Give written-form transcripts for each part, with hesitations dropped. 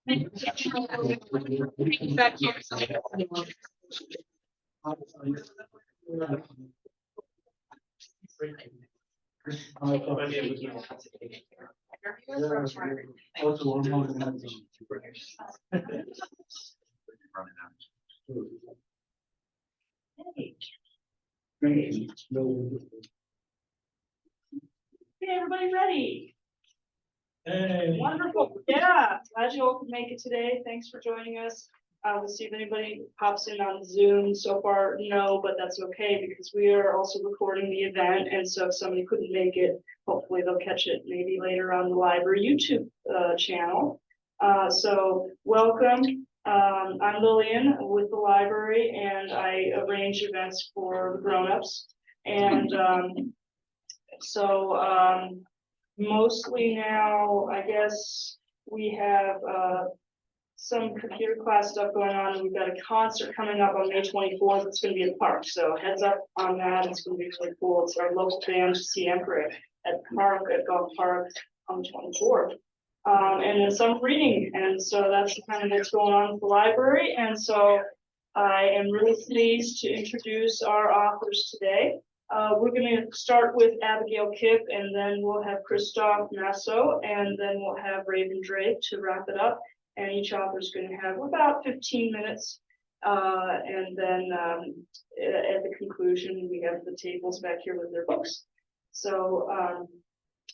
Back here. Okay, everybody ready? Hey. Wonderful. Yeah, glad you all could make it today. Thanks for joining us. We'll see if anybody pops in on Zoom. So far, no, but that's okay because we are also recording the event. And so if somebody couldn't make it, hopefully they'll catch it maybe later on the library YouTube channel. So welcome. I'm Lillian with the library and I arrange events for the grown-ups. And mostly now, I guess we have some computer class stuff going on. We've got a concert coming up on May 24th. It's going to be at the park, so heads up on that. It's going to be really cool. It's our local band, Emperor, at the park, at Golf Park on the 24th. And then some reading, and so that's kind of what's going on with the library. And so I am really pleased to introduce our authors today. We're going to start with Abigail Kipp, and then we'll have Christophe Maso, and then we'll have Raven Drake to wrap it up. And each author is going to have about 15 minutes. And then at the conclusion, we have the tables back here with their books. So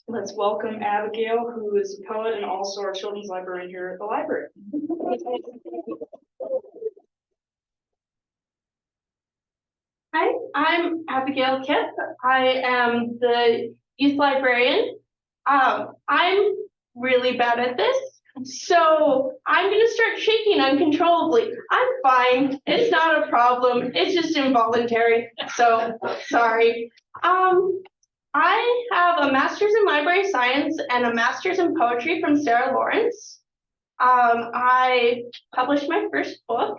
let's welcome Abigail, who is a poet and also our children's librarian here at the library. Hi, I'm Abigail Kipp. I am the youth librarian. I'm really bad at this, so I'm going to start shaking uncontrollably. I'm fine. It's not a problem. It's just involuntary, so sorry. I have a master's in library science and a master's in poetry from Sarah Lawrence. I published my first book.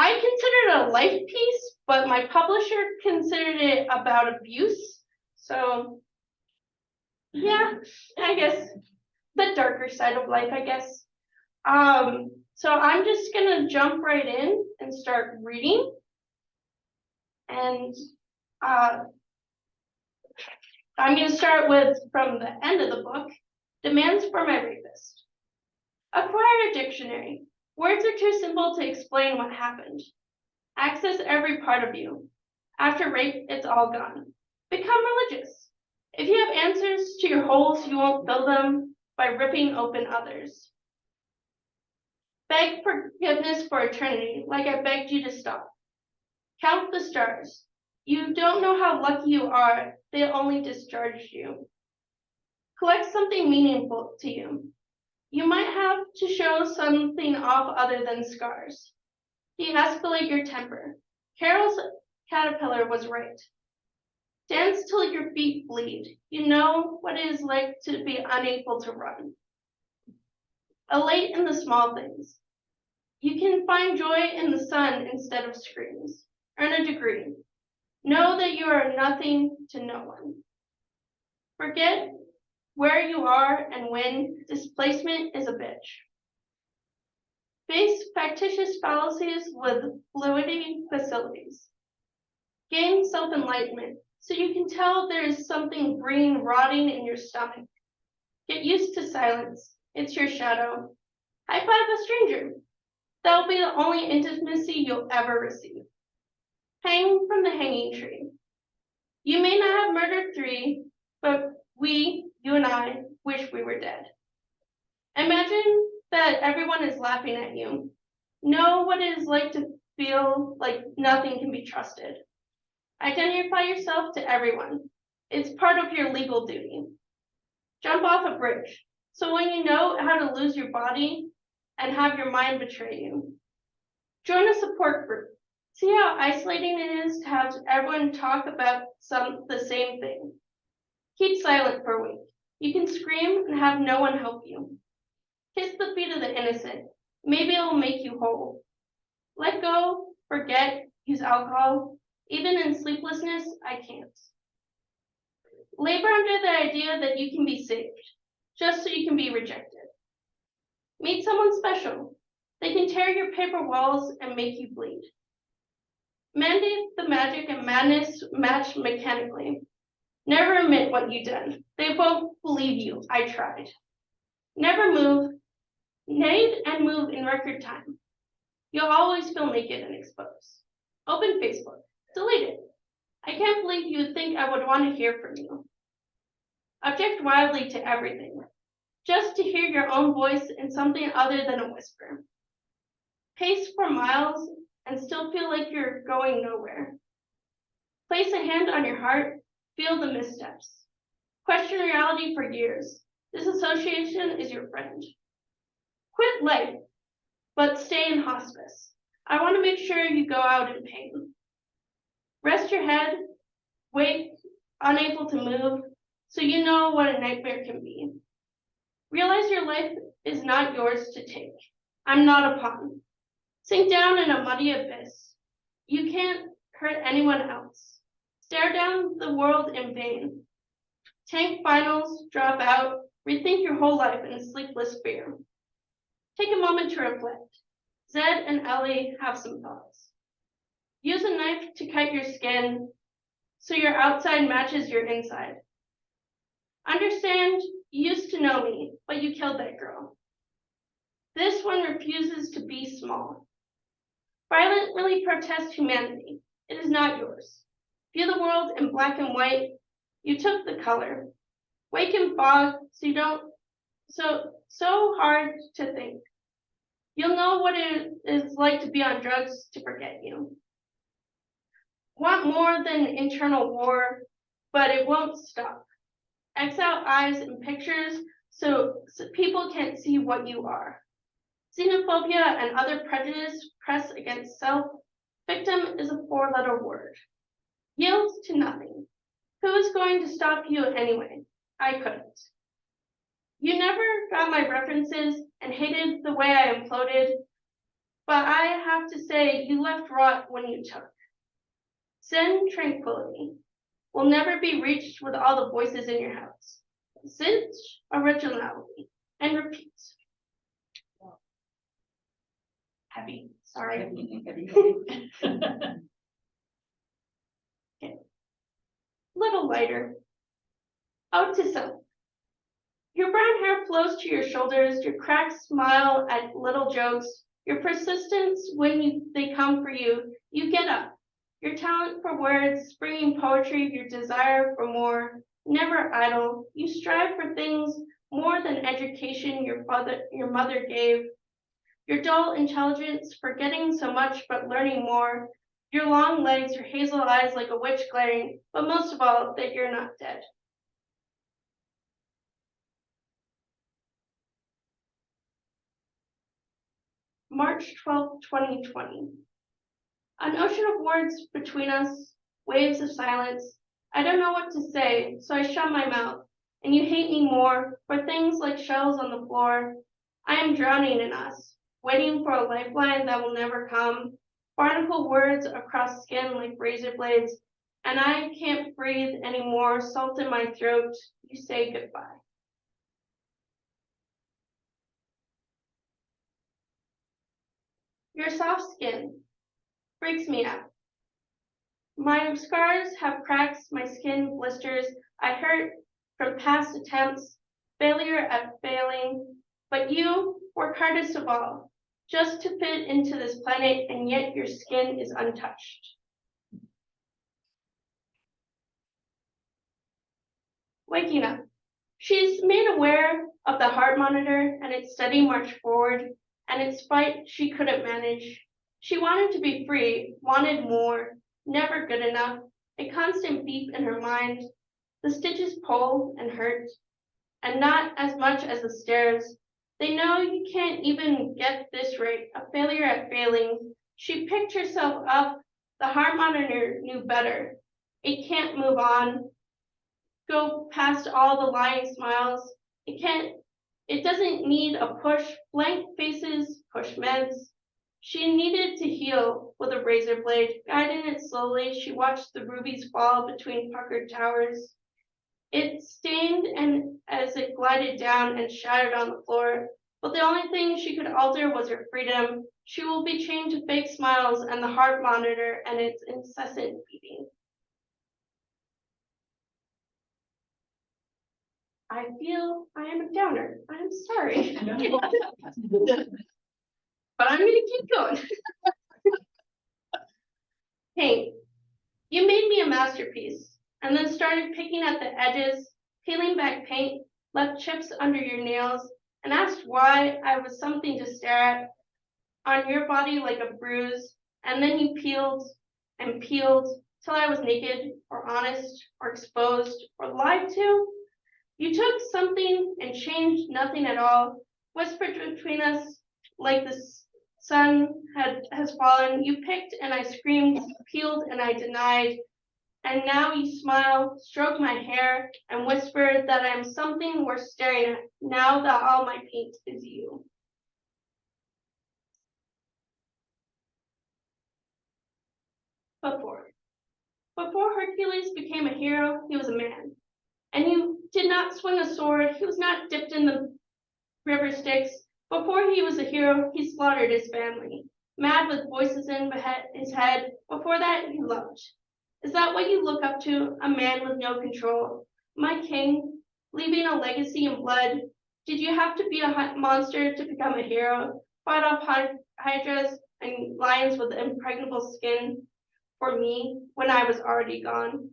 I considered it a life piece, but my publisher considered it about abuse. So yeah, I guess the darker side of life, I guess. So I'm just gonna jump right in and start reading. And I'm gonna start with, from the end of the book, Demands for My Rapist. Acquire a dictionary. Words are too simple to explain what happened. Access every part of you. After rape, it's all gone. Become religious. If you have answers to your holes, you won't fill them by ripping open others. Beg forgiveness for eternity, like I begged you to stop. Count the stars. You don't know how lucky you are, they only discharged you. Collect something meaningful to you. You might have to show something off other than scars. De-escalate your temper. Carol's caterpillar was right. Dance till your feet bleed. You know what it is like to be unable to run. Elate in the small things. You can find joy in the sun instead of screams. Earn a degree. Know that you are nothing to no one. Forget where you are and when displacement is a bitch. Face factitious fallacies with fluidity facilities. Gain self-enlightenment so you can tell there is something green rotting in your stomach. Get used to silence. It's your shadow. High five a stranger. That'll be the only intimacy you'll ever receive. Hang from the hanging tree. You may not have murdered 3, but you and I, wish we were dead. Imagine that everyone is laughing at you. Know what it is like to feel like nothing can be trusted. Identify yourself to everyone. It's part of your legal duty. Jump off a bridge, so when you know how to lose your body and have your mind betray you. Join a support group. See how isolating it is to have everyone talk about the same thing. Keep silent for a week. You can scream and have no one help you. Kiss the feet of the innocent. Maybe it will make you whole. Let go, forget, use alcohol. Even in sleeplessness, I can't. Labor under the idea that you can be saved, just so you can be rejected. Meet someone special. They can tear your paper walls and make you bleed. Mandate the magic and madness match mechanically. Never admit what you did. They won't believe you. I tried. Never move. Nade and move in record time. You'll always feel naked and exposed. Open Facebook. Delete it. I can't believe you would think I would want to hear from you. Object wildly to everything, just to hear your own voice in something other than a whisper. Pace for miles and still feel like you're going nowhere. Place a hand on your heart, feel the missteps. Question reality for years. Disassociation is your friend. Quit life, but stay in hospice. I want to make sure you go out in pain. Rest your head, wake, unable to move, so you know what a nightmare can be. Realize your life is not yours to take. I'm not a pawn. Sink down in a muddy abyss. You can't hurt anyone else. Stare down the world in vain. Tank finals, drop out, rethink your whole life in sleepless fear. Take a moment to reflect. Zed and Ellie have some thoughts. Use a knife to cut your skin so your outside matches your inside. Understand, you used to know me, but you killed that girl. This one refuses to be small. Violently protest humanity. It is not yours. View the world in black and white. You took the color. Wake in fog so you don't so hard to think. You'll know what it is like to be on drugs to forget you. Want more than internal war, but it won't stop. X out eyes in pictures so people can't see what you are. Xenophobia and other prejudice press against self. Victim is a 4-letter word. Yield to nothing. Who is going to stop you anyway? I couldn't. You never got my references and hated the way I imploded, but I have to say you left rot when you took. Zen tranquility will never be reached with all the voices in your house. Zinch originality and repeat. Heavy, sorry. Okay. Little lighter. Out to self. Your brown hair flows to your shoulders, your cracked smile at little jokes, your persistence when they come for you, you get up. Your talent for words, springing poetry, your desire for more, never idle. You strive for things more than education your mother gave. Your dull intelligence, forgetting so much but learning more. Your long legs, your hazel eyes like a witch glaring, but most of all, that you're not dead. March 12, 2020. An ocean of words between us, waves of silence. I don't know what to say, so I shut my mouth, and you hate me more for things like shells on the floor. I am drowning in us, waiting for a lifeline that will never come. Barnacle words across skin like razor blades, and I can't breathe anymore. Salt in my throat, you say goodbye. Your soft skin freaks me out. My scars have cracks, my skin blisters. I hurt from past attempts, failure at failing. But you work hardest of all, just to fit into this planet, and yet your skin is untouched. Waking up. She's made aware of the heart monitor and its steady march forward, and its fight she couldn't manage. She wanted to be free, wanted more, never good enough, a constant beep in her mind. The stitches pull and hurt, and not as much as the stairs. They know you can't even get this right, a failure at failing. She picked herself up, the heart monitor knew better. It can't move on, go past all the lying smiles. It doesn't need a push, blank faces, push meds. She needed to heal with a razor blade. Guiding it slowly, she watched the rubies fall between puckered towers. It stained and as it glided down and shattered on the floor. but the only thing she could alter was her freedom. She will be chained to fake smiles and the heart monitor and its incessant beating. I feel I am a downer. I'm sorry. But I'm gonna keep going. Paint. You made me a masterpiece, and then started picking at the edges, peeling back paint, left chips under your nails, and asked why I was something to stare at on your body like a bruise, and then you peeled and peeled till I was naked, or honest, or exposed, or lied to. You took something and changed nothing at all, whispered between us like the sun has fallen. You picked and I screamed, peeled and I denied, and now you smile, stroke my hair, and whisper that I am something worth staring at, now that all my paint is you. Before Hercules became a hero, he was a man. And you did not swing a sword, he was not dipped in the river Styx. Before he was a hero, he slaughtered his family, mad with voices in his head. Before that, he loved. Is that what you look up to, a man with no control? My king, leaving a legacy in blood. Did you have to be a monster to become a hero? Fight off hydras and lions with impregnable skin for me when I was already gone?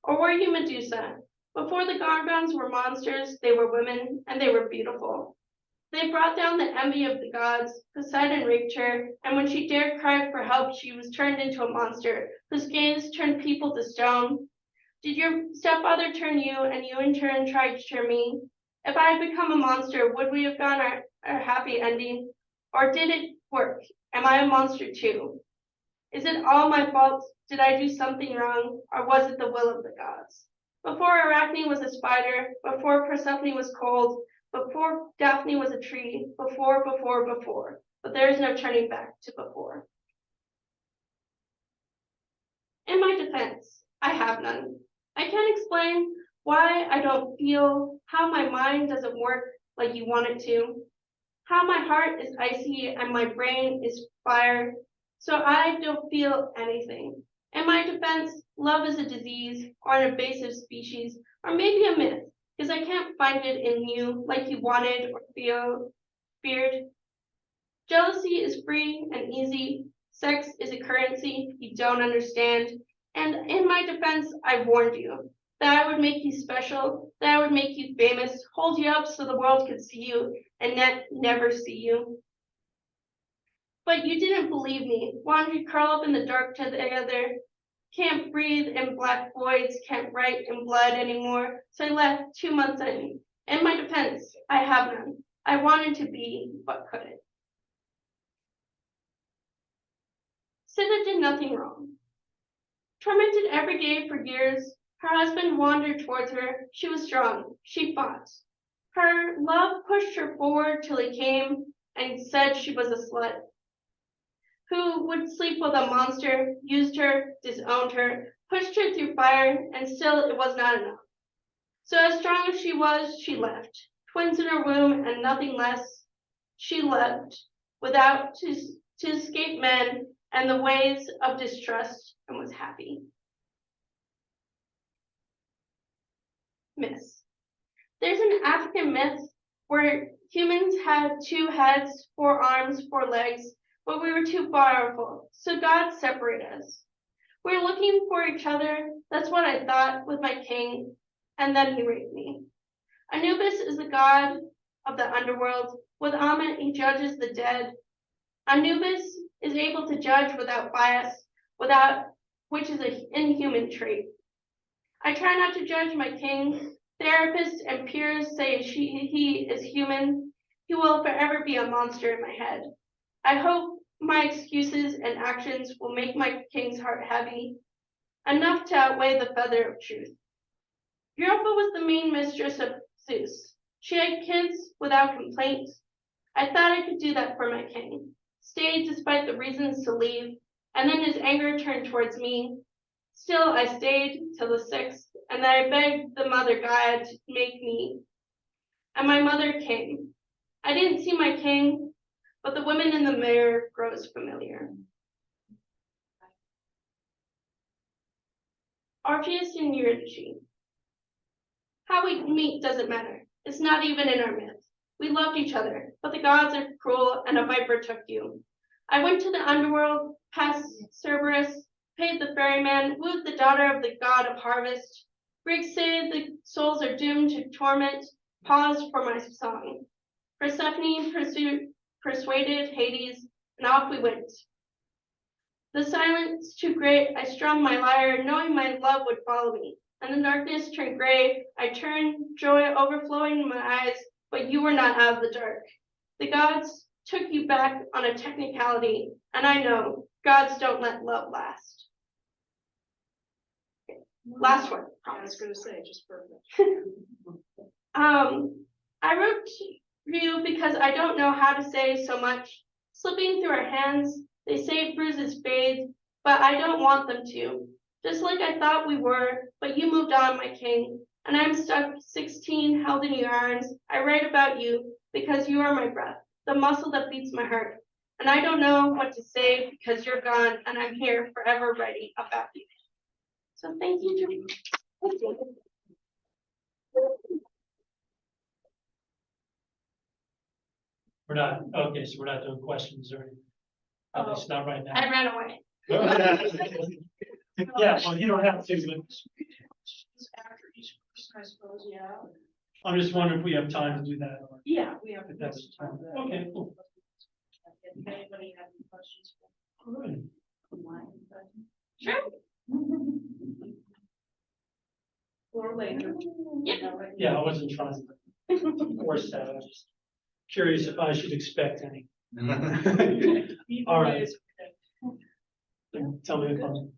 Or were you Medusa? Before the Gorgons were monsters, they were women, and they were beautiful. They brought down the envy of the gods. Poseidon raped her, and when she dared cry for help, she was turned into a monster, whose gaze turned people to stone. Did your stepfather turn you, and you in turn tried to turn me? If I had become a monster, would we have gotten our happy ending? Or did it work? Am I a monster too? Is it all my fault? Did I do something wrong, or was it the will of the gods? Before Arachne was a spider, before Persephone was cold, before Daphne was a tree, before, but there is no turning back to before. In my defense, I have none. I can't explain why I don't feel, how my mind doesn't work like you want it to, how my heart is icy and my brain is fire, so I don't feel anything. In my defense, love is a disease or an invasive species, or maybe a myth, because I can't find it in you like you wanted or feared. Jealousy is free and easy. Sex is a currency you don't understand. And in my defense, I warned you that I would make you special, that I would make you famous, hold you up so the world could see you and never see you. But you didn't believe me, wanted to curl up in the dark together, can't breathe in black voids, can't write in blood anymore, so I left 2 months in. In my defense, I have none. I wanted to be, but couldn't. Sita did nothing wrong. Tormented every day for years, her husband wandered towards her. She was strong. She fought. Her love pushed her forward till he came and said she was a slut, who would sleep with a monster, used her, disowned her, pushed her through fire, and still it was not enough. So as strong as she was, she left. Twins in her womb and nothing less. She left without to escape men and the ways of distrust and was happy. Myths. There's an African myth where humans had 2 heads, 4 arms, 4 legs, but we were too powerful, so God separated us. We're looking for each other, that's what I thought with my king, and then he raped me. Anubis is the god of the underworld. With Ammit, he judges the dead. Anubis is able to judge without bias, which is an inhuman trait. I try not to judge my king. Therapists and peers say he is human. He will forever be a monster in my head. I hope my excuses and actions will make my king's heart heavy, enough to outweigh the feather of truth. Europa was the main mistress of Zeus. She had kids without complaint. I thought I could do that for my king. Stayed despite the reasons to leave, and then his anger turned towards me. Still, I stayed till the 6th, and then I begged the mother god to make me. And my mother came. I didn't see my king, but the woman in the mirror grows familiar. Orpheus and Eurydice. How we meet doesn't matter. It's not even in our myth. We loved each other, but the gods are cruel and a viper took you. I went to the underworld, past Cerberus, paid the ferryman, wooed the daughter of the god of harvest. Greeks say the souls are doomed to torment. Paused for my song. Persephone persuaded Hades, and off we went. The silence too great, I strummed my lyre, knowing my love would follow me. And the darkness turned gray, I turned, joy overflowing in my eyes, but you were not out of the dark. The gods took you back on a technicality, and I know gods don't let love last. Last one. I was going to say, just perfect. I wrote you because I don't know how to say so much. Slipping through our hands, they say bruises fade, but I don't want them to. Just like I thought we were, but you moved on, my king, and I'm stuck 16, held in your arms. I write about you because you are my breath, the muscle that beats my heart. And I don't know what to say because you're gone, and I'm here forever writing about you. So thank you, Julie. We're not, okay, so we're not doing questions or anything. At least not right now. I ran away. Yeah, well, you don't have to, but After each person, I suppose, yeah. I'm just wondering if we have time to do that. Or Yeah, we have. if that's time. Okay, cool. If anybody have any questions. All right. Sure. Or later. Yeah. I wasn't trying to force that. I was just curious if I should expect any. All right. Tell me if I'm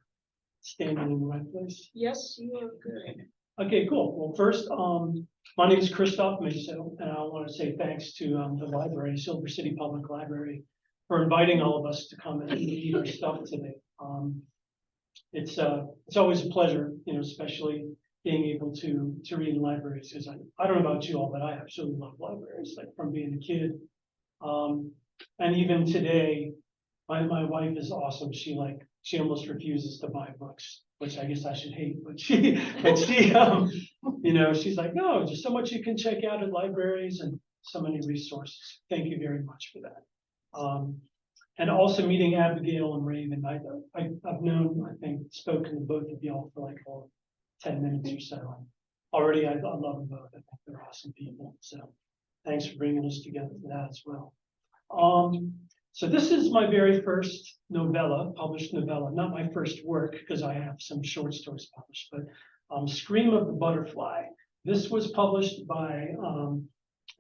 standing in the right place. Yes, you are good. Okay, cool. Well, first, my name is Christophe Maso, and I want to say thanks to the library, Silver City Public Library, for inviting all of us to come and read our stuff today. It's always a pleasure, especially being able to read in libraries, because I don't know about you all, but I absolutely love libraries, like from being a kid. And even today, my wife is awesome. She almost refuses to buy books, which I guess I should hate, but she she's like, no, there's so much you can check out at libraries and so many resources. Thank you very much for that. And also meeting Abigail and Raven. I've known, I think, spoken to both of y'all for like 10 minutes or so. Already, I love them both. I think they're awesome people. So thanks for bringing us together for that as well. So this is my very first novella, published novella, not my first work, because I have some short stories published, but Scream of the Butterfly. This was published by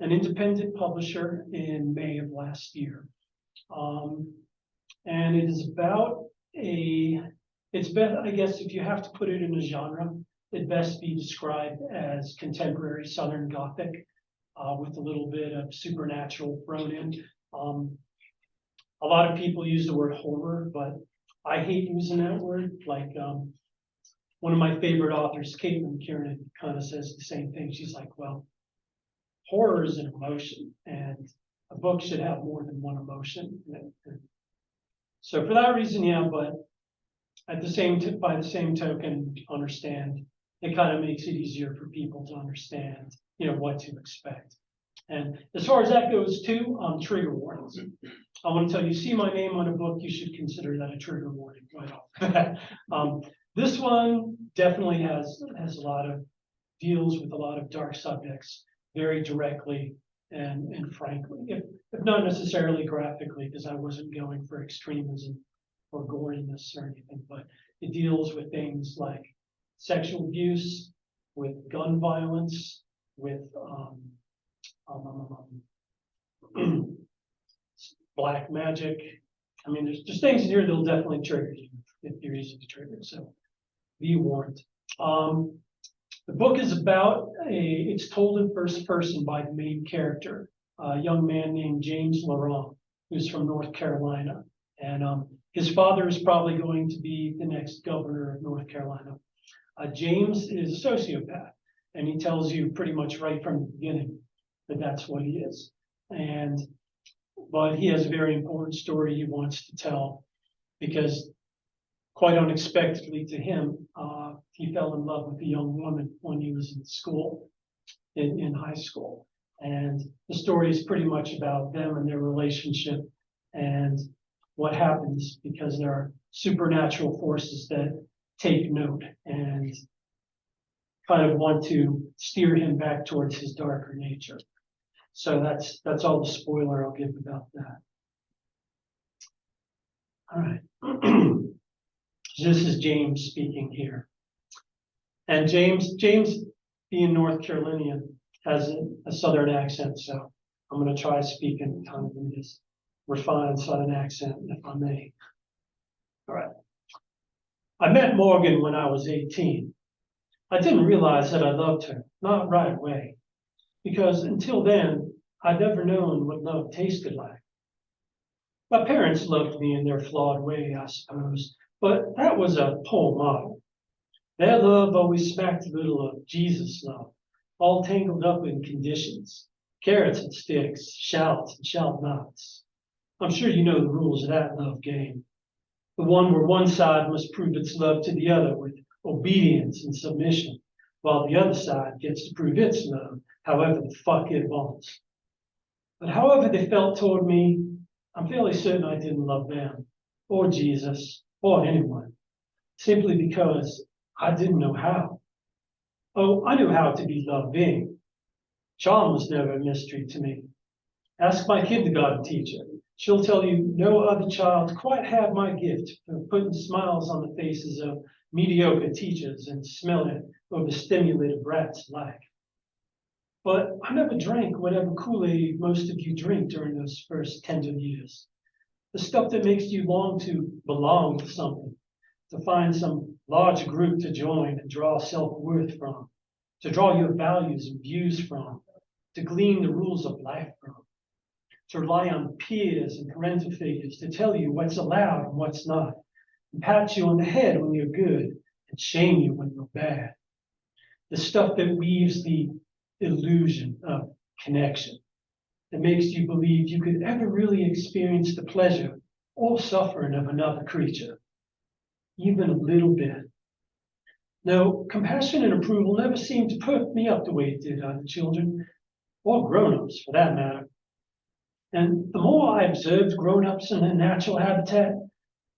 an independent publisher in May of last year. And it is about it's best, I guess, if you have to put it in a genre, it'd best be described as contemporary Southern Gothic, with a little bit of supernatural thrown in. A lot of people use the word horror, but I hate using that word. Like one of my favorite authors, Caitlin Kiernan, kind of says the same thing. She's like, well, horror is an emotion, and a book should have more than one emotion. So for that reason, yeah, but by the same token, understand it kind of makes it easier for people to understand, what to expect. And as far as that goes too, trigger warnings. I want to tell you, see my name on a book, you should consider that a trigger warning right off. This one definitely has deals with a lot of dark subjects very directly and frankly, if not necessarily graphically, because I wasn't going for extremism or goriness or anything, but it deals with things like sexual abuse, with gun violence, with black magic. I mean, there's just things in here that'll definitely trigger you if you're easy to trigger. So be warned. The book is about it's told in first person by the main character, a young man named James Laurent, who's from North Carolina. And his father is probably going to be the next governor of North Carolina. James is a sociopath, and he tells you pretty much right from the beginning that that's what he is. But he has a very important story he wants to tell, because quite unexpectedly to him, he fell in love with a young woman when he was in school, in high school. And the story is pretty much about them and their relationship and what happens because there are supernatural forces that take note and kind of want to steer him back towards his darker nature. So that's all the spoiler I'll give about that. All right. This is James speaking here. And James being North Carolinian has a Southern accent, so I'm going to try speaking kind of in this refined Southern accent, if I may. All right. I met Morgan when I was 18. I didn't realize that I loved her, not right away, because until then, I'd never known what love tasted like. My parents loved me in their flawed way, I suppose, but that was a poor model. Their love always smacked a little of Jesus' love, all tangled up in conditions, carrots and sticks, shallots and shallot nots. I'm sure you know the rules of that love game. The one where one side must prove its love to the other with obedience and submission, while the other side gets to prove its love however the fuck it wants. But however they felt toward me, I'm fairly certain I didn't love them, or Jesus, or anyone, simply because I didn't know how. Oh, I knew how to be loving. Charm was never a mystery to me. Ask my kindergarten teacher. She'll tell you no other child quite had my gift of putting smiles on the faces of mediocre teachers and smelling overstimulated brats alike. But I never drank whatever Kool-Aid most of you drink during those first tender years. The stuff that makes you long to belong to something, to find some large group to join and draw self-worth from, to draw your values and views from, to glean the rules of life from, to rely on peers and parental figures to tell you what's allowed and what's not, and pat you on the head when you're good and shame you when you're bad. The stuff that weaves the illusion of connection, that makes you believe you could ever really experience the pleasure or suffering of another creature, even a little bit. No, compassion and approval never seemed to perk me up the way it did other children, or grown-ups for that matter. And the more I observed grown-ups in their natural habitat,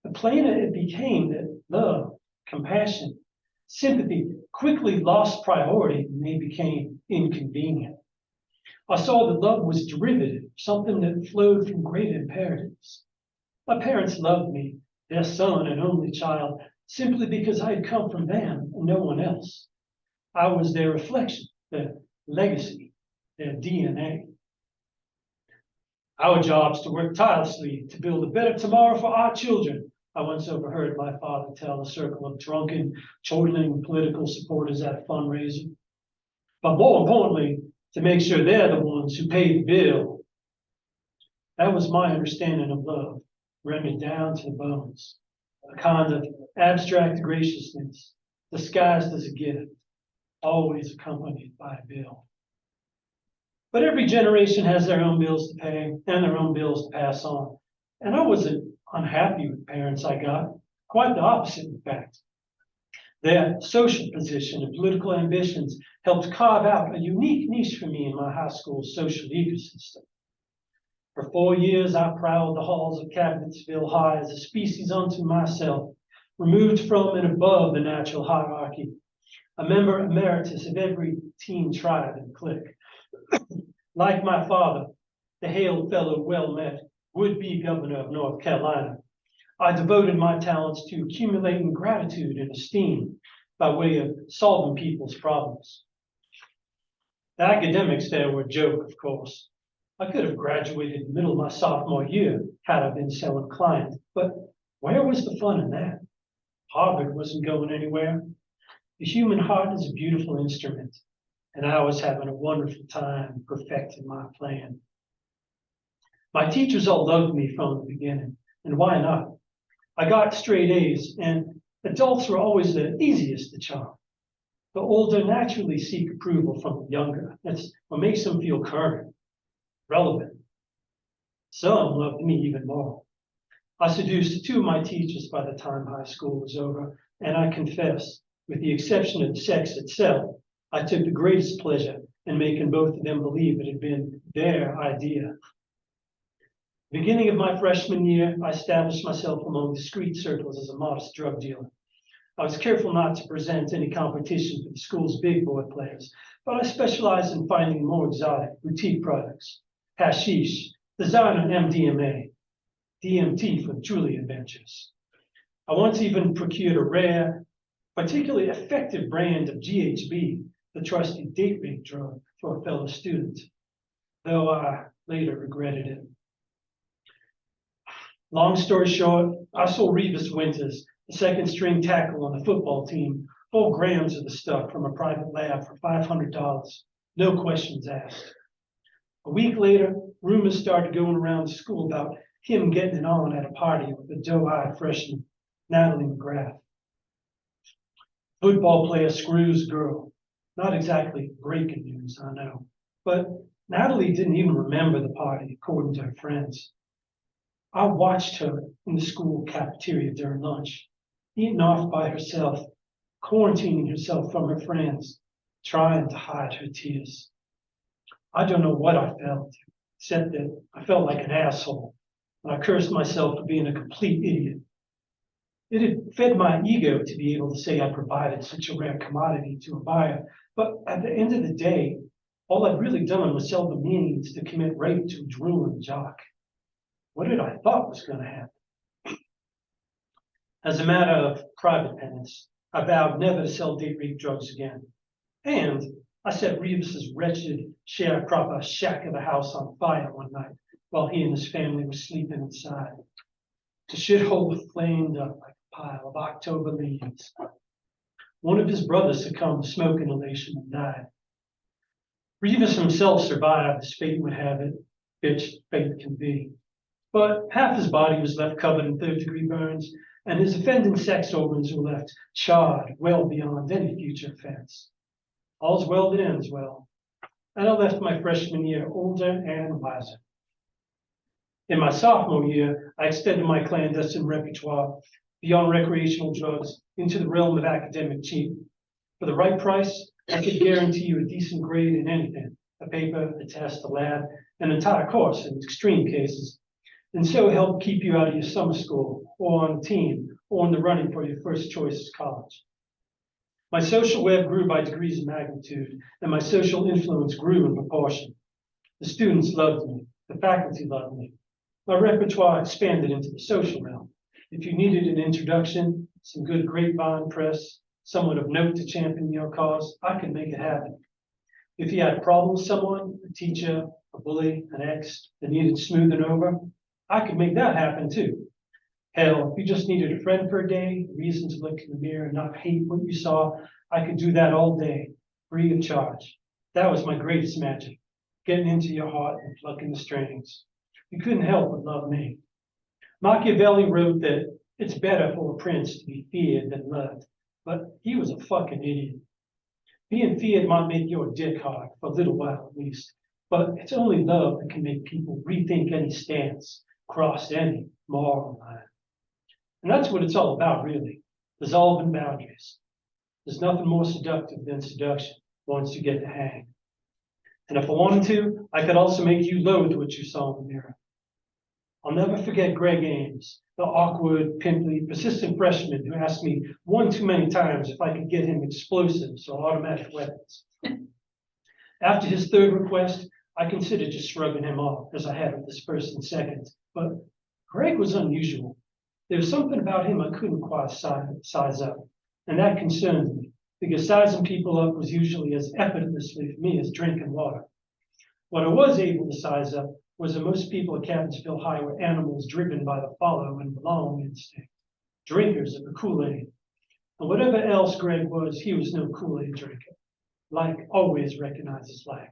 the plainer it became that love, compassion, sympathy quickly lost priority when they became inconvenient. I saw that love was derivative, something that flowed from great imperatives. My parents loved me, their son and only child, simply because I had come from them and no one else. I was their reflection, their legacy, their DNA. Our job's to work tirelessly to build a better tomorrow for our children, I once overheard my father tell a circle of drunken, chortling political supporters at a fundraiser. But more importantly, to make sure they're the ones who pay the bill. That was my understanding of love, rendered down to the bones. A kind of abstract graciousness, disguised as a gift, always accompanied by a bill. But every generation has their own bills to pay and their own bills to pass on. And I wasn't unhappy with the parents I got, quite the opposite, in fact. Their social position and political ambitions helped carve out a unique niche for me in my high school social ecosystem. For 4 years, I prowled the halls of Cabinetsville High as a species unto myself, removed from and above the natural hierarchy, a member emeritus of every teen tribe and clique. Like my father, the hail fellow well-met, would-be governor of North Carolina, I devoted my talents to accumulating gratitude and esteem by way of solving people's problems. The academics there were a joke, of course. I could have graduated in the middle of my sophomore year had I been so inclined, but where was the fun in that? Harvard wasn't going anywhere. The human heart is a beautiful instrument, and I was having a wonderful time perfecting my plan. My teachers all loved me from the beginning, and why not? I got straight A's, and adults were always the easiest to charm. The older naturally seek approval from the younger. That's what makes them feel current. relevant. Some loved me even more. I seduced two of my teachers by the time high school was over, and I confess, with the exception of the sex itself, I took the greatest pleasure in making both of them believe it had been their idea. Beginning of my freshman year, I established myself among discreet circles as a modest drug dealer. I was careful not to present any competition for the school's big boy players, but I specialized in finding more exotic, boutique products, hashish, designer MDMA, DMT for the truly adventurous. I once even procured a rare, particularly effective brand of GHB, the trusty date rape drug, for a fellow student, though I later regretted it. Long story short, I sold Revis Winters, the second string tackle on the football team, 4 grams of the stuff from a private lab for $500, no questions asked. A week later, rumors started going around the school about him getting it on at a party with the doe-eyed freshman, Natalie McGrath. Football player screws girl. Not exactly breaking news, I know. But Natalie didn't even remember the party, according to her friends. I watched her in the school cafeteria during lunch, eating off by herself, quarantining herself from her friends, trying to hide her tears. I don't know what I felt, except that I felt like an asshole, and I cursed myself for being a complete idiot. It had fed my ego to be able to say I provided such a rare commodity to a buyer, but at the end of the day, all I'd really done was sell the means to commit rape to a drooling jock. What did I thought was going to happen? As a matter of private penance, I vowed never to sell date rape drugs again. And I set Revis's wretched sharecropper shack of a house on fire one night while he and his family were sleeping inside. The shithole flamed up like a pile of October leaves. One of his brothers succumbed to smoke inhalation and died. Revis himself survived, as fate would have it, bitch fate can be. But half his body was left covered in third-degree burns, and his offending sex organs were left charred well beyond any future offense. All's well that ends well, and I left my freshman year older and wiser. In my sophomore year, I extended my clandestine repertoire beyond recreational drugs into the realm of academic cheat. For the right price, I could guarantee you a decent grade in anything, a paper, a test, a lab, an entire course in extreme cases, and so help keep you out of your summer school, or on a team, or in the running for your first choice college. My social web grew by degrees of magnitude, and my social influence grew in proportion. The students loved me, the faculty loved me. My repertoire expanded into the social realm. If you needed an introduction, some good grapevine press, someone of note to champion your cause, I could make it happen. If you had a problem with someone, a teacher, a bully, an ex that needed smoothing over, I could make that happen too. Hell, if you just needed a friend for a day, a reason to look in the mirror and not hate what you saw, I could do that all day, free of charge. That was my greatest magic, getting into your heart and plucking the strings. You couldn't help but love me. Machiavelli wrote that it's better for a prince to be feared than loved, but he was a fucking idiot. Being feared might make your dick hard, for a little while at least, but it's only love that can make people rethink any stance, cross any moral line. And that's what it's all about, really, dissolving boundaries. There's nothing more seductive than seduction once you get the hang. And if I wanted to, I could also make you loathe what you saw in the mirror. I'll never forget Greg Ames, the awkward, pimply, persistent freshman who asked me one too many times if I could get him explosives or automatic weapons. After his third request, I considered just shrugging him off, as I had with this first and second. But Greg was unusual. There was something about him I couldn't quite size up, and that concerned me, because sizing people up was usually as effortlessly for me as drinking water. What I was able to size up was that most people at Captansville High were animals driven by the follow and belong instinct, drinkers of the Kool-Aid. And whatever else Greg was, he was no Kool-Aid drinker. Like always recognizes like.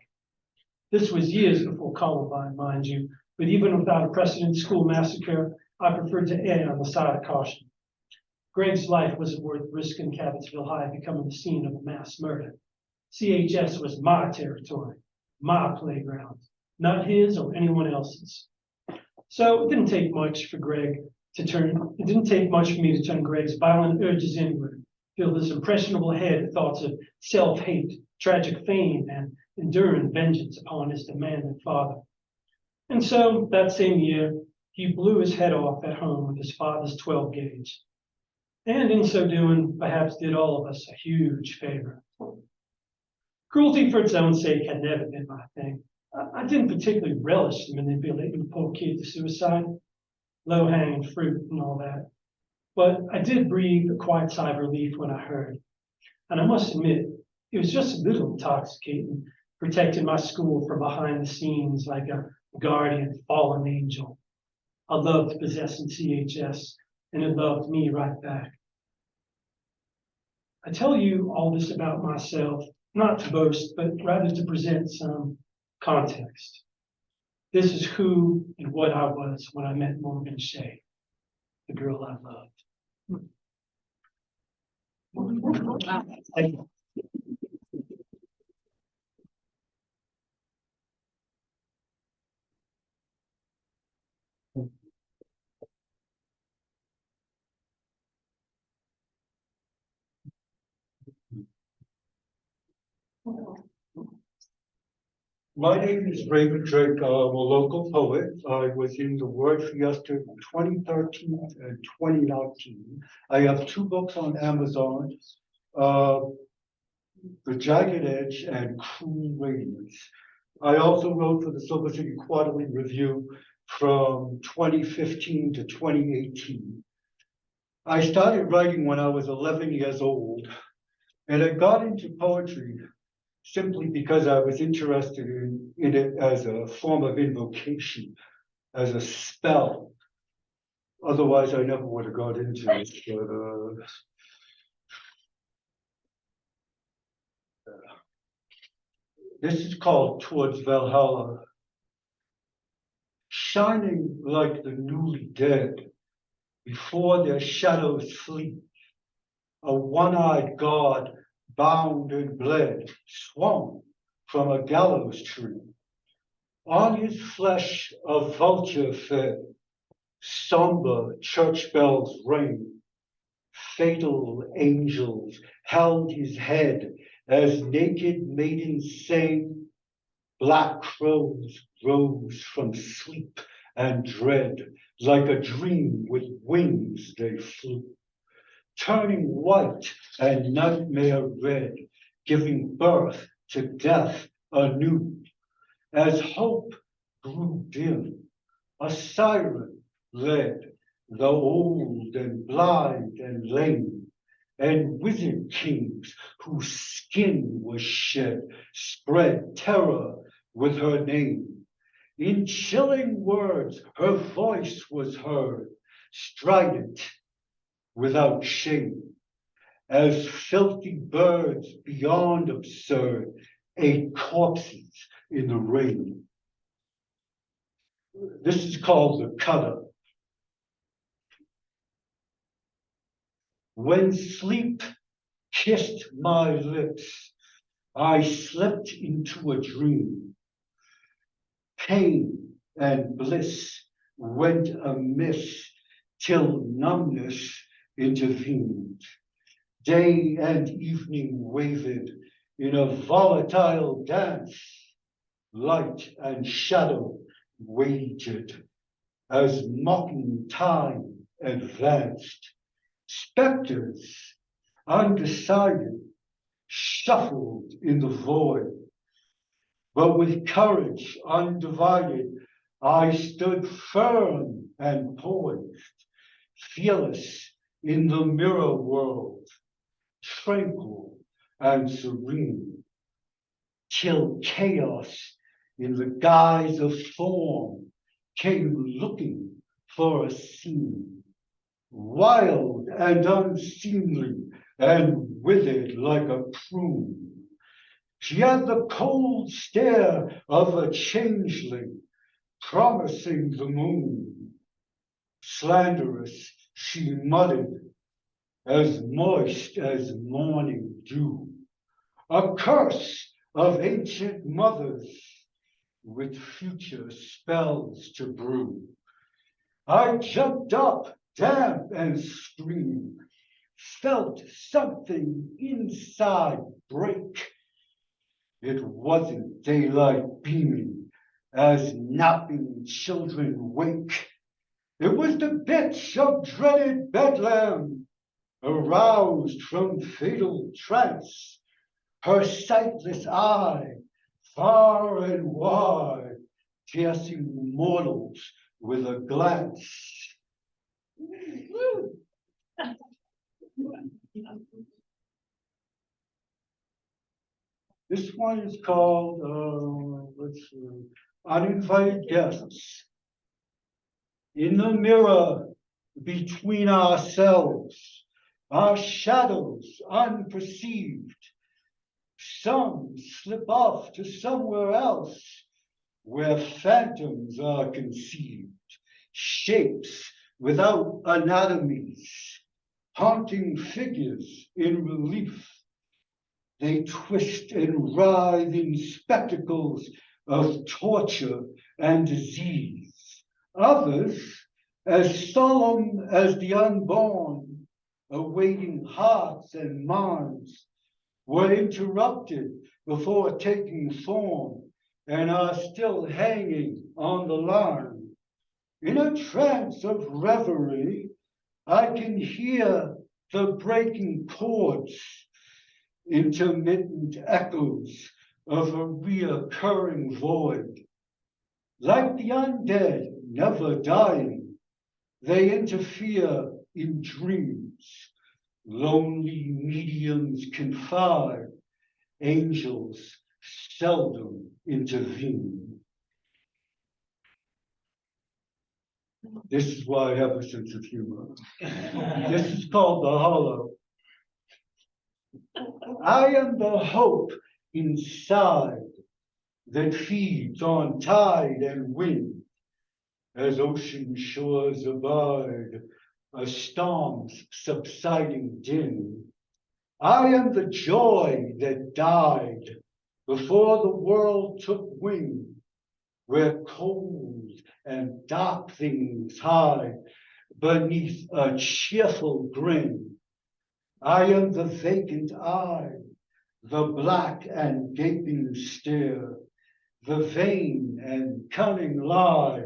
This was years before Columbine, mind you, but even without a precedent school massacre, I preferred to err on the side of caution. Greg's life wasn't worth risking Captansville High becoming the scene of a mass murder. CHS was my territory, my playground. not his or anyone else's. So it didn't take much for me to turn Greg's violent urges inward, fill his impressionable head with thoughts of self-hate, tragic fame, and enduring vengeance upon his demanding father. And so that same year, he blew his head off at home with his father's 12 gauge. And in so doing, perhaps did all of us a huge favor. Cruelty for its own sake had never been my thing. I didn't particularly relish manipulating the poor kid to suicide, low-hanging fruit and all that. But I did breathe a quiet sigh of relief when I heard. And I must admit, it was just a little intoxicating, protecting my school from behind the scenes like a guardian fallen angel. I loved possessing CHS, and it loved me right back. I tell you all this about myself, not to boast, but rather to present some context. This is who and what I was when I met Morgan Shea, the girl I loved. Thank you. My name is Raymond Drake. I'm a local poet. I was in the Word Fiesta in 2013 and 2019. I have 2 books on Amazon, The Jagged Edge and Cruel Radiance. I also wrote for the Silver City Quarterly Review from 2015 to 2018. I started writing when I was 11 years old, and I got into poetry simply because I was interested in it as a form of invocation, as a spell. Otherwise, I never would have got into it. But this is called Towards Valhalla. Shining like the newly dead, before their shadows flee, a one-eyed god bound and bled, swung from a gallows tree. On his flesh a vulture fed, somber church bells rang. Fatal angels held his head as naked maidens sang. Black crows rose from sleep and dread, like a dream with wings they flew, turning white and nightmare red, giving birth to death anew. As hope grew dim, a siren led the old and blind and lame, and wizard kings whose skin was shed spread terror with her name. In chilling words her voice was heard, strident, without shame, as filthy birds beyond absurd ate corpses in the rain. This is called the cutter. When sleep kissed my lips, I slipped into a dream. Pain and bliss went amiss till numbness intervened. Day and evening wavered in a volatile dance. Light and shadow waged as mocking time advanced. Specters, undecided, shuffled in the void. But with courage undivided, I stood firm and poised, fearless in the mirror world, tranquil and serene, till chaos in the guise of form came looking for a scene, wild and unseemly and withered like a prune. She had the cold stare of a changeling, promising the moon. Slanderous, she muttered, as moist as morning dew. A curse of ancient mothers, with future spells to brew. I jumped up, damp and screamed, felt something inside break. It wasn't daylight beaming as napping children wake. It was the bitch of dreaded Bedlam, aroused from fatal trance, her sightless eye far and wide, piercing mortals with a glance. This one is called, Uninvited Guests. In the mirror between ourselves, our shadows unperceived. Some slip off to somewhere else where phantoms are conceived, shapes without anatomies, haunting figures in relief. They twist and writhe in spectacles of torture and disease. Others, as solemn as the unborn, awaiting hearts and minds, were interrupted before taking form and are still hanging on the line. In a trance of reverie, I can hear the breaking chords, intermittent echoes of a reoccurring void. Like the undead never dying, they interfere in dreams. Lonely mediums confide, angels seldom intervene. This is why I have a sense of humor. This is called The Hollow. I am the hope inside that feeds on tide and wind, as ocean shores abide a storm's subsiding din. I am the joy that died before the world took wing, where cold and dark things hide beneath a cheerful grin. I am the vacant eye, the black and gaping stare, the vain and cunning lie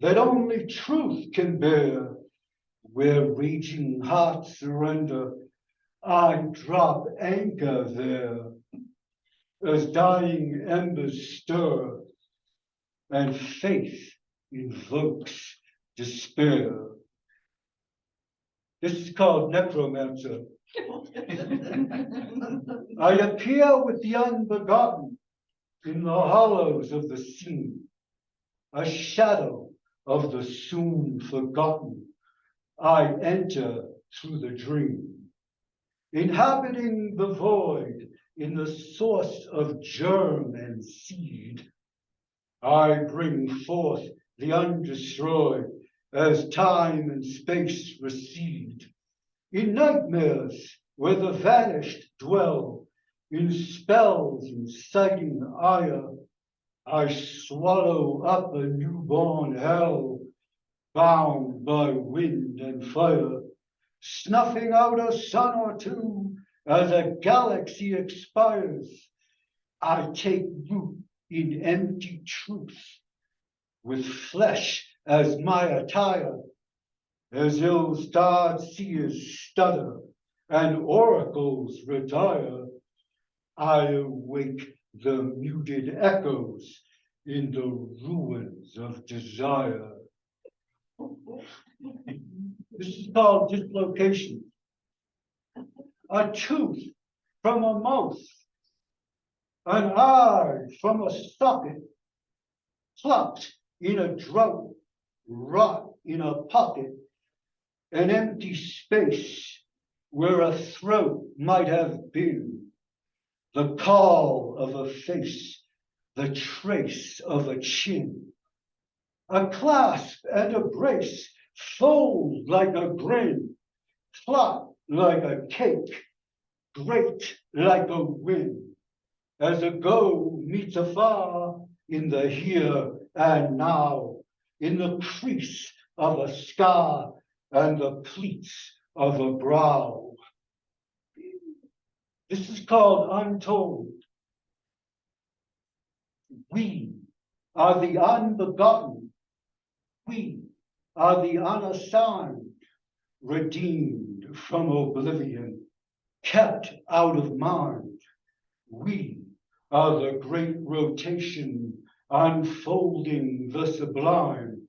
that only truth can bear. Where raging hearts surrender, I drop anchor there, as dying embers stir, and faith invokes despair. This is called Necromancer. I appear with the unbegotten in the hollows of the scene, a shadow of the soon forgotten. I enter through the dream, inhabiting the void in the source of germ and seed. I bring forth the undestroyed as time and space recede. In nightmares where the vanished dwell, in spells inciting ire, I swallow up a newborn hell, bound by wind and fire, snuffing out a sun or two as a galaxy expires. I take root in empty truth, with flesh as my attire, as ill-starred seers stutter and oracles retire. I awake the muted echoes in the ruins of desire. This is called dislocation. A tooth from a mouth, an eye from a socket, plucked in a drought, rot in a pocket, an empty space where a throat might have been, the call of a face, the trace of a chin, a clasp and a brace, fold like a grin, plot like a cake, great like a win. As a go meets a far, in the here and now, in the crease of a scar and the pleats of a brow. This is called untold. We are the unbegotten. We are the unassigned, redeemed from oblivion, kept out of mind. We are the great rotation, unfolding the sublime,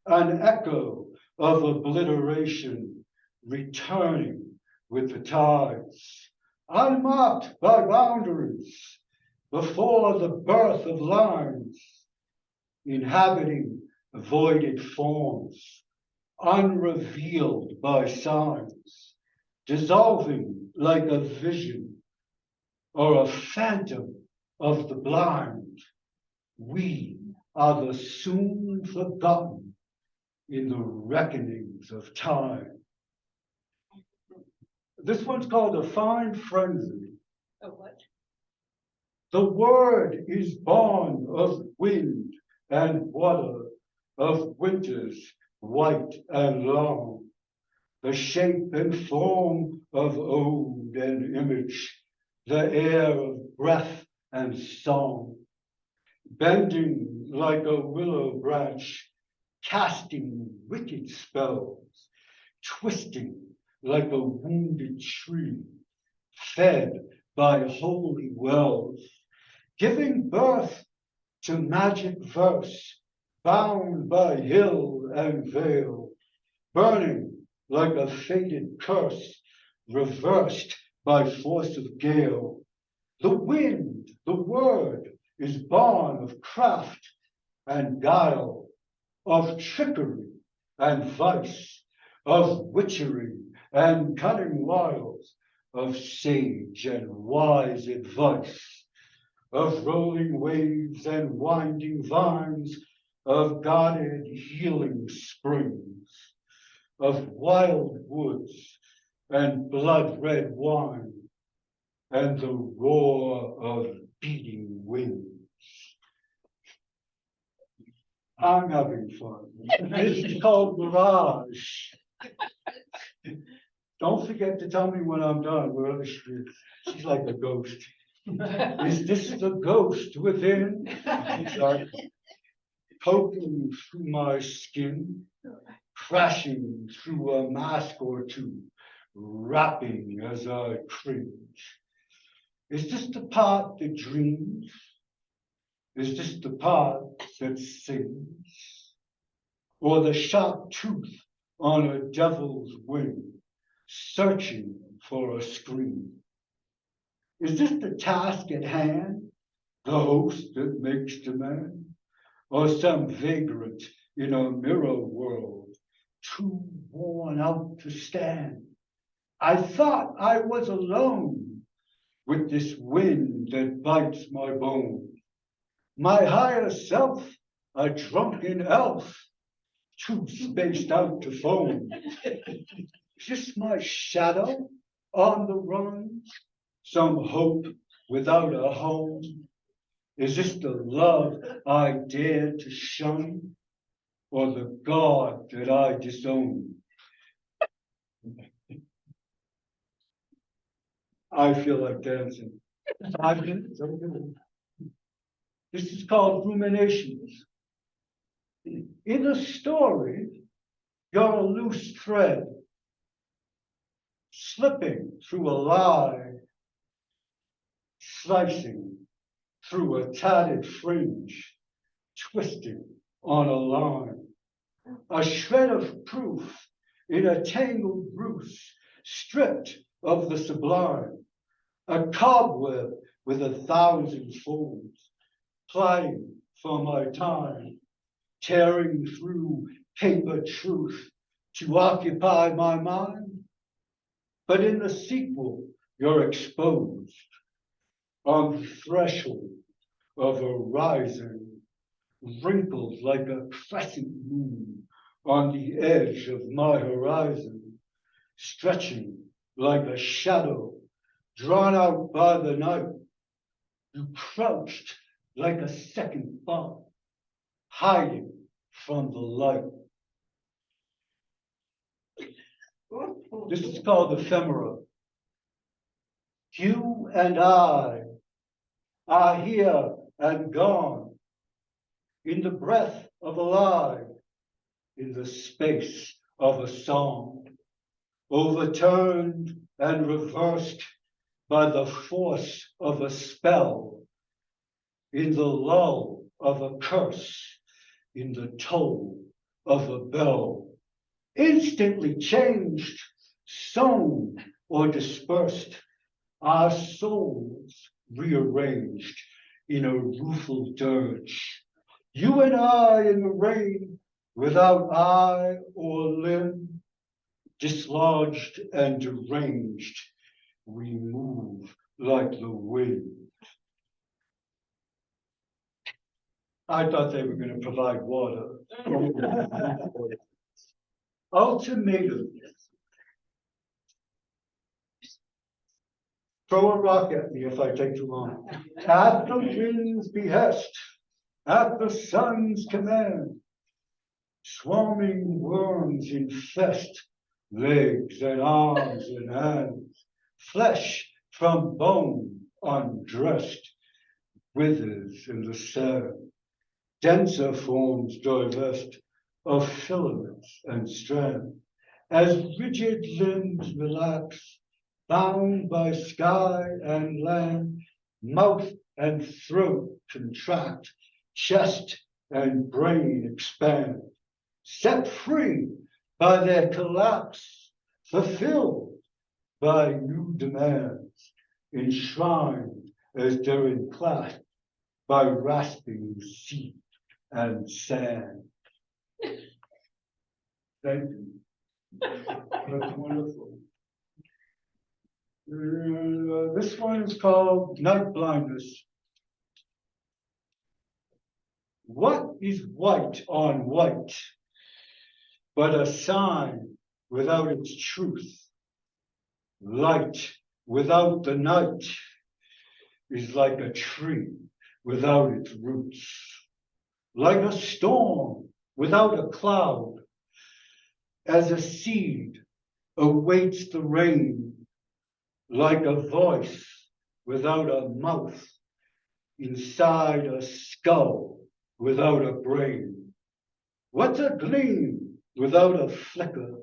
an echo of obliteration, returning with the tides, unmarked by boundaries, before the birth of lines, inhabiting voided forms, unrevealed by signs, dissolving like a vision or a phantom of the blind. We are the soon forgotten in the reckonings of time. This one's called a fine frenzy. Oh, what? The word is born of wind and water, of winters white and long, the shape and form of ode and image, the air of breath and song, bending like a willow branch, casting wicked spells, twisting like a wounded tree, fed by holy wells, giving birth to magic verse, bound by hill and vale, burning like a fated curse, reversed by force of gale. The wind, the word, is born of craft and guile, of trickery and vice, of witchery and cunning wiles, of sage and wise advice, of rolling waves and winding vines, of guarded healing springs, of wild woods and blood-red wine, and the roar of beating winds. I'm having fun. This is called Mirage. Don't forget to tell me when I'm done. Where she's like a ghost. Is this the ghost within? Poking through my skin, crashing through a mask or two, rapping as I cringe. Is this the part that dreams? Is this the part that sings? Or the sharp tooth on a devil's wing, searching for a scream? Is this the task at hand, the host that makes demand? Or some vagrant in a mirror world, too worn out to stand? I thought I was alone with this wind that bites my bone. My higher self, a drunken elf, too spaced out to foam. Is this my shadow on the run? Some hope without a home? Is this the love I dared to shun, or the God that I disown? I feel like dancing. 5 minutes. This is called ruminations. In a story, you're a loose thread, slipping through a lie, slicing through a tattered fringe, twisting on a line, a shred of proof in a tangled ruse, stripped of the sublime, a cobweb with 1,000 folds, plotting for my time, tearing through paper truth to occupy my mind. But in the sequel, you're exposed on the threshold of a rising, wrinkled like a crescent moon on the edge of my horizon, stretching like a shadow drawn out by the night. You crouched like a second thought, hiding from the light. This is called ephemera. You and I are here and gone, in the breath of a lie, in the space of a song, overturned and reversed by the force of a spell, in the lull of a curse, in the toll of a bell, instantly changed, sown or dispersed, our souls rearranged in a rueful dirge. You and I in the rain, without eye or limb, dislodged and deranged, we move like the wind. I thought they were going to provide water. Ultimatum. Throw a rock at me if I take too long. At the wind's behest, at the sun's command, swarming worms infest legs and arms and hands. Flesh from bone undressed withers in the sand. Denser forms divest of filaments and strands. As rigid limbs relax, bound by sky and land, mouth and throat contract, chest and brain expand, set free by their collapse, fulfilled by new demands, enshrined as they're enclasped by rasping sea and sand. Thank you. That's wonderful. This one is called Night Blindness. What is white on white but a sign without its truth? Light without the night is like a tree without its roots, like a storm without a cloud, as a seed awaits the rain, like a voice without a mouth, inside a skull without a brain. What's a gleam without a flicker,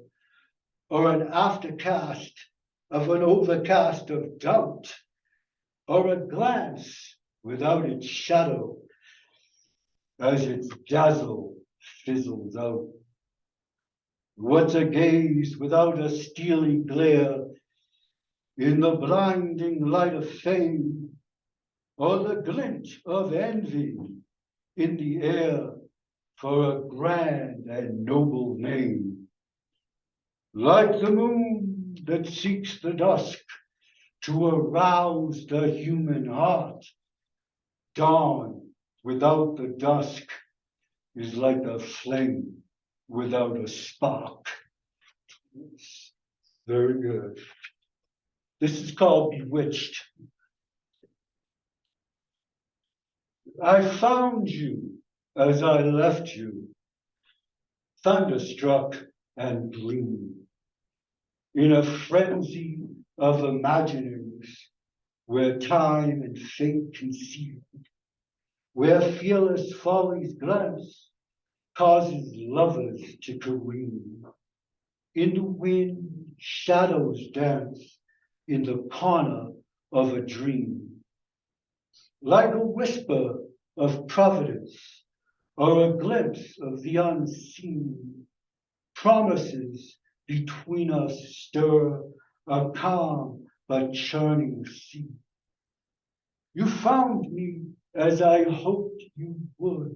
or an aftercast of an overcast of doubt, or a glance without its shadow, as its dazzle fizzles out? What's a gaze without a steely glare, in the blinding light of fame, or the glint of envy in the air for a grand and noble name? Like the moon that seeks the dusk to arouse the human heart, dawn without the dusk is like a flame without a spark. Very good. This is called Bewitched. I found you as I left you, thunderstruck and green, in a frenzy of imaginings where time and fate conceal, where fearless folly's glance causes lovers to careen. In the wind, shadows dance in the corner of a dream, like a whisper of providence or a glimpse of the unseen. Promises between us stir a calm but churning sea. You found me as I hoped you would,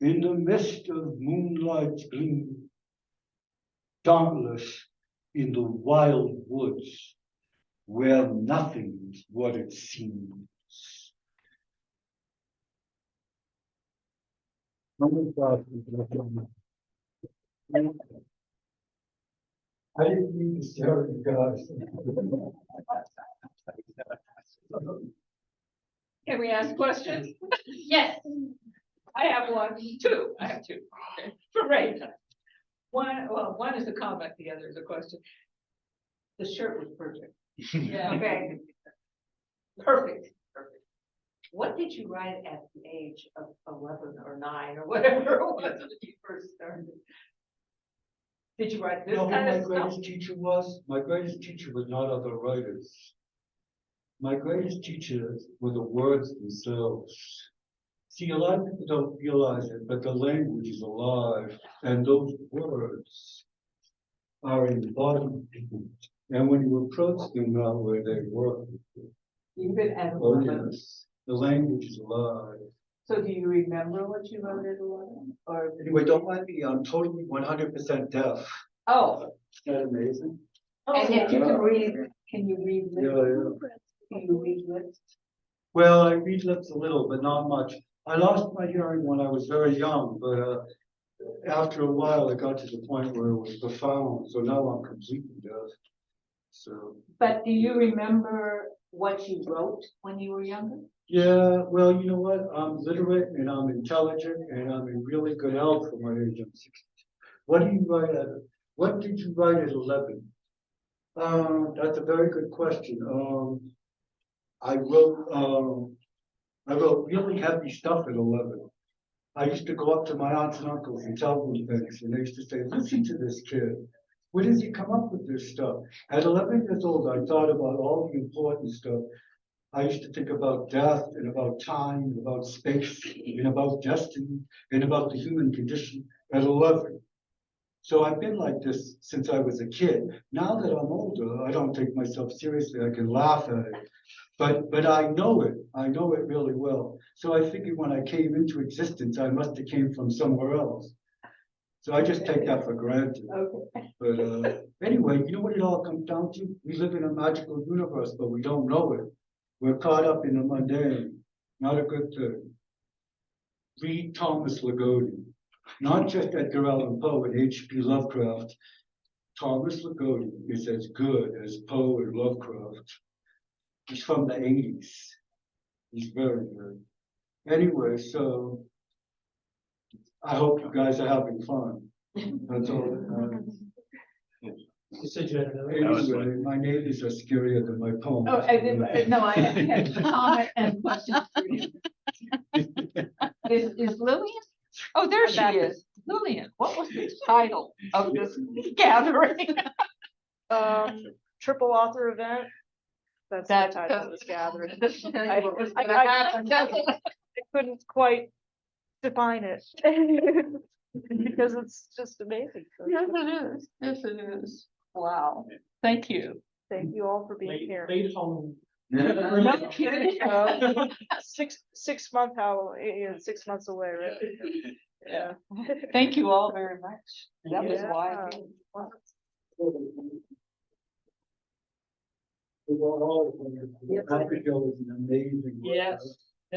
in the mist of moonlight's gleam, dauntless in the wild woods, where nothing's what it seems. I didn't mean to stare at you guys. Can we ask questions? Yes. I have two. I have two. For Ray. One is a comment, the other is a question. The shirt was perfect. Yeah. Okay. Perfect. What did you write at the age of 11 or 9 or whatever it was when you first started? Did you write this You know who kind my of stuff? greatest teacher was? My greatest teacher was not other writers. My greatest teachers were the words themselves. See, a lot of people don't realize it, but the language is alive, and those words are embodied. And when you approach them now where they were, Even at oh 11. yes, the language is alive. So do you remember what you wrote at 11? Or Anyway, don't mind me, I'm totally 100% deaf. oh, Isn't that amazing? and yet you yeah. can read. Can you read Yeah, lips? yeah. Can you read lips? Well, I read lips a little, but not much. I lost my hearing when I was very young, but after a while, it got to the point where it was profound. So now I'm completely deaf. So But do you remember what you wrote when you were younger? yeah, well, you know what? I'm literate and I'm intelligent and I'm in really good health for my age. I'm 60. What do you write at? What did you write at 11? That's a very good question. I wrote really heavy stuff at 11. I used to go up to my aunts and uncles and tell them things, and they used to say, listen to this kid. Where does he come up with this stuff? At 11 years old, I thought about all the important stuff. I used to think about death and about time and about space and about destiny and about the human condition at 11. So I've been like this since I was a kid. Now that I'm older, I don't take myself seriously. I can laugh at it. But I know it. I know it really well. So I figured when I came into existence, I must have came from somewhere else. So I just take that for granted. Okay. But anyway, you know what it all comes down to? We live in a magical universe, but we don't know it. We're caught up in the mundane. Not a good thing. Read Thomas Ligotti. Not just Edgar Allan Poe and H.P. Lovecraft. Thomas Ligotti is as good as Poe and Lovecraft. He's from the 80s. He's very good. Anyway, so I hope you guys are having fun. That's all that matters. You said you had another. Anyway, my neighbors are scarier than my poems. Oh, I did, no, I had a comment and question for you. Is Lillian? Oh, there she is. Lillian, what was the title of this gathering? Triple author event. That's the title of this gathering. I couldn't quite define it. Because it's just amazing. So Yes, it is. Yes, it is. Wow. Thank you. thank you all for being here. Late home. We're not kidding. 6 month, how, 6 months away, right? Yeah. Thank you all very much. That was Yeah. why. Abigail is an amazing. Yes.